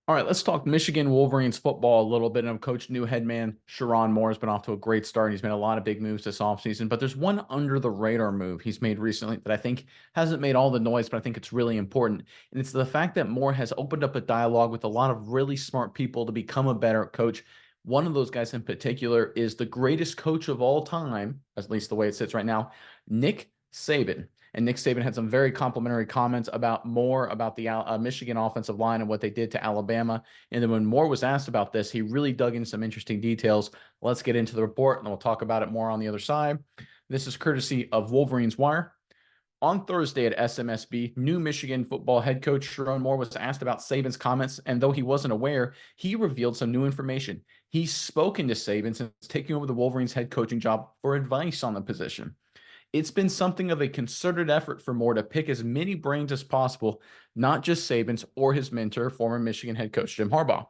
All right, let's talk Michigan Wolverines football a little bit. And Coach new head man Sherrone Moore has been off to a great start. He's made a lot of big moves this offseason, but there's one under the radar move he's made recently that I think hasn't made all the noise, but I think it's really important. And it's the fact that Moore has opened up a dialogue with a lot of really smart people to become a better coach. One of those guys in particular is the greatest coach of all time, at least the way it sits right now, Nick Saban. And Nick Saban had some very complimentary comments about Moore, about the Michigan offensive line and what they did to Alabama. And then when Moore was asked about this, he really dug into some interesting details. Let's get into the report, and then we'll talk about it more on the other side. This is courtesy of Wolverines Wire. On Thursday at SMSB, new Michigan football head coach Sherrone Moore was asked about Saban's comments, and though he wasn't aware, he revealed some new information. He's spoken to Saban since taking over the Wolverines head coaching job for advice on the position. It's been something of a concerted effort for Moore to pick as many brains as possible, not just Saban's or his mentor, former Michigan head coach Jim Harbaugh.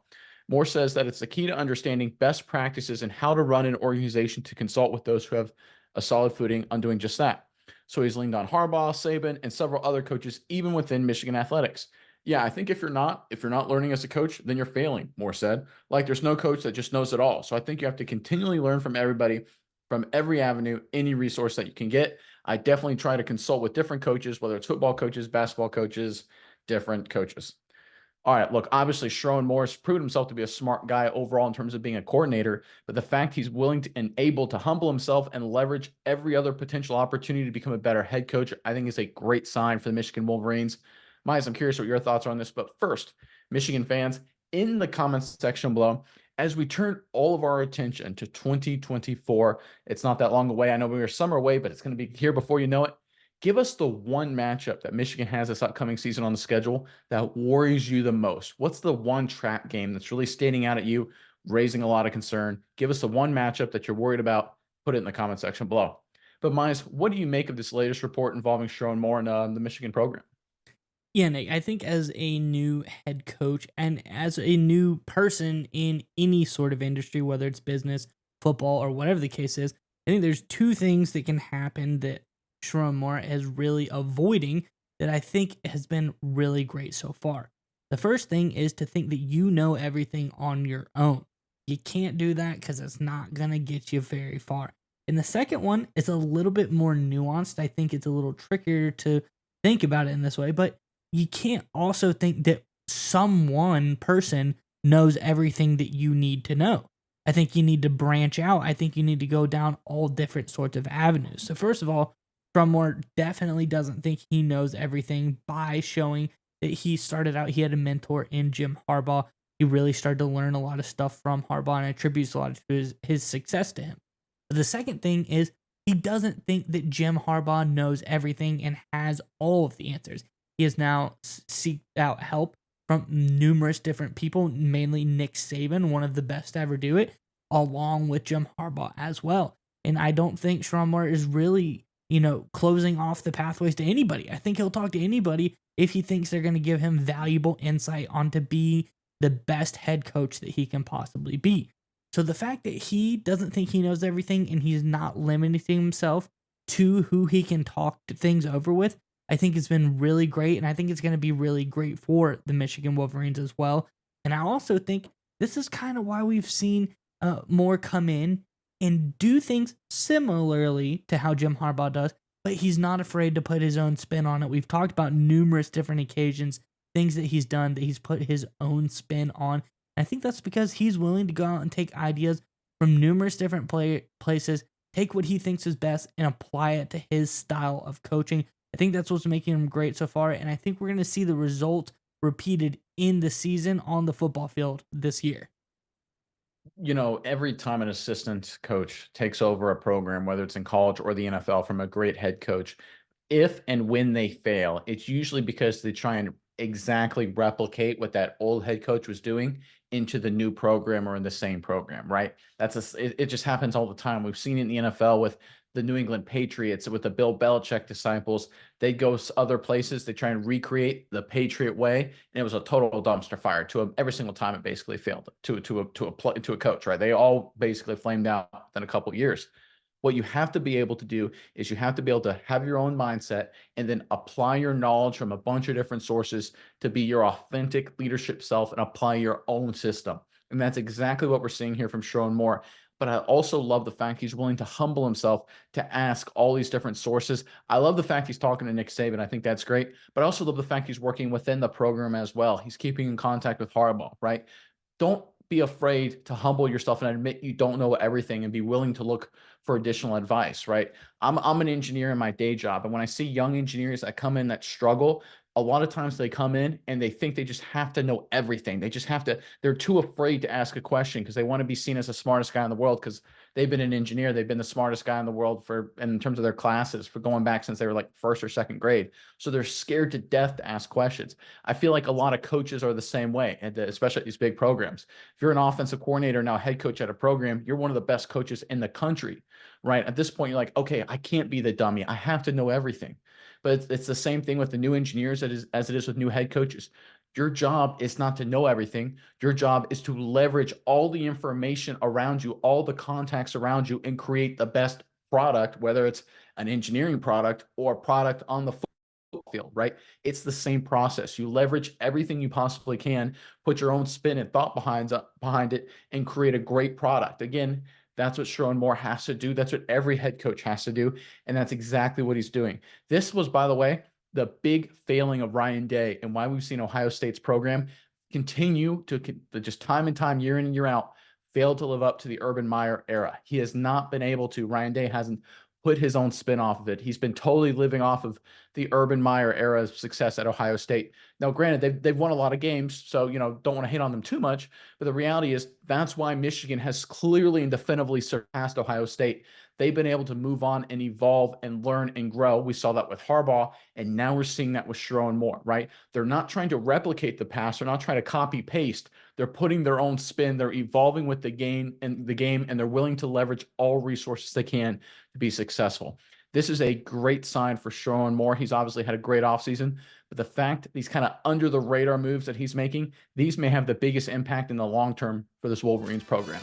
Moore says that it's the key to understanding best practices and how to run an organization to consult with those who have a solid footing on doing just that. So he's leaned on Harbaugh, Saban, and several other coaches, even within Michigan athletics. Yeah, I think if you're not learning as a coach, then you're failing, Moore said. Like there's no coach that just knows it all. So I think you have to continually learn from everybody, from every avenue, any resource that you can get. I definitely try to consult with different coaches, whether it's football coaches, basketball coaches, different coaches. All right, look, obviously Sherrone Morris proved himself to be a smart guy overall in terms of being a coordinator, but the fact he's willing to and able to humble himself and leverage every other potential opportunity to become a better head coach, I think is a great sign for the Michigan Wolverines. Miles, I'm curious what your thoughts are on this, but first, Michigan fans, in the comments section below, as we turn all of our attention to 2024, it's not that long away. I know we are summer away, but it's going to be here before you know it. Give us the one matchup that Michigan has this upcoming season on the schedule that worries you the most. What's the one trap game that's really standing out at you, raising a lot of concern? Give us the one matchup that you're worried about. Put it in the comment section below. But Miles, what do you make of this latest report involving Sherrone Moore and the Michigan program? Yeah, Nick, I think as a new head coach and as a new person in any sort of industry, whether it's business, football, or whatever the case is, I think there's two things that can happen that Sherrone Moore is really avoiding that I think has been really great so far. The first thing is to think that you know everything on your own. You can't do that because it's not going to get you very far. And the second one is a little bit more nuanced. I think it's a little trickier to think about it in this way, but you can't also think that someone person knows everything that you need to know. I think you need to branch out. I think you need to go down all different sorts of avenues. So first of all, Drummore definitely doesn't think he knows everything by showing that he started out, he had a mentor in Jim Harbaugh. He really started to learn a lot of stuff from Harbaugh and attributes a lot of his success to him. But the second thing is he doesn't think that Jim Harbaugh knows everything and has all of the answers. He has now seeked out help from numerous different people, mainly Nick Saban, one of the best to ever do it, along with Jim Harbaugh as well. And I don't think Sherrone Moore is really, closing off the pathways to anybody. I think he'll talk to anybody if he thinks they're going to give him valuable insight on to be the best head coach that he can possibly be. So the fact that he doesn't think he knows everything and he's not limiting himself to who he can talk to things over with, I think it's been really great, and I think it's going to be really great for the Michigan Wolverines as well. And I also think this is kind of why we've seen Moore come in and do things similarly to how Jim Harbaugh does, but he's not afraid to put his own spin on it. We've talked about numerous different occasions, things that he's done that he's put his own spin on. And I think that's because he's willing to go out and take ideas from numerous different places, take what he thinks is best, and apply it to his style of coaching. I think that's what's making him great so far, and I think we're going to see the result repeated in the season on the football field this year. Every time an assistant coach takes over a program, whether it's in college or the NFL, from a great head coach, if and when they fail, it's usually because they try and exactly replicate what that old head coach was doing into the new program or in the same program, right? It just happens all the time. We've seen it in the NFL with the New England Patriots, with the Bill Belichick disciples. They go other places, they try and recreate the Patriot way, and it was a total dumpster fire every single time. It basically failed to a coach, right? They all basically flamed out within a couple of years. What you have to be able to do is you have to be able to have your own mindset and then apply your knowledge from a bunch of different sources to be your authentic leadership self and apply your own system. And that's exactly what we're seeing here from Sherrone Moore. But I also love the fact he's willing to humble himself to ask all these different sources. I love the fact he's talking to Nick Saban. I think that's great. But I also love the fact he's working within the program as well. He's keeping in contact with Harbaugh, right? Don't be afraid to humble yourself and admit you don't know everything and be willing to look for additional advice, right? I'm an engineer in my day job. And when I see young engineers that come in that struggle, a lot of times they come in and they think they just have to know everything. They just have to, they're too afraid to ask a question because they want to be seen as the smartest guy in the world because they've been an engineer. They've been the smartest guy in the world for, in terms of their classes, for going back since they were like first or second grade. So they're scared to death to ask questions. I feel like a lot of coaches are the same way, and especially at these big programs. If you're an offensive coordinator, now head coach at a program, you're one of the best coaches in the country, right? At this point, you're like, okay, I can't be the dummy. I have to know everything. But it's the same thing with the new engineers as it is with new head coaches. Your job is not to know everything. Your job is to leverage all the information around you, all the contacts around you, and create the best product, whether it's an engineering product or a product on the field, right? It's the same process. You leverage everything you possibly can, put your own spin and thought behind it, and create a great product. Again, that's what Sherrone Moore has to do. That's what every head coach has to do. And that's exactly what he's doing. This was, by the way, the big failing of Ryan Day and why we've seen Ohio State's program continue to just time and time, year in and year out, fail to live up to the Urban Meyer era. He has not been able to. Ryan Day hasn't put his own spin off of it. He's been totally living off of the Urban Meyer era of success at Ohio State. Now, granted, they've won a lot of games, so don't want to hate on them too much. But the reality is that's why Michigan has clearly and definitively surpassed Ohio State. They've been able to move on and evolve and learn and grow. We saw that with Harbaugh, and now we're seeing that with Sherrone Moore, right? They're not trying to replicate the past. They're not trying to copy paste. They're putting their own spin. They're evolving with the game, and they're willing to leverage all resources they can to be successful. This is a great sign for Sherrone Moore. He's obviously had a great offseason, but the fact these kind of under the radar moves that he's making, these may have the biggest impact in the long term for this Wolverines program.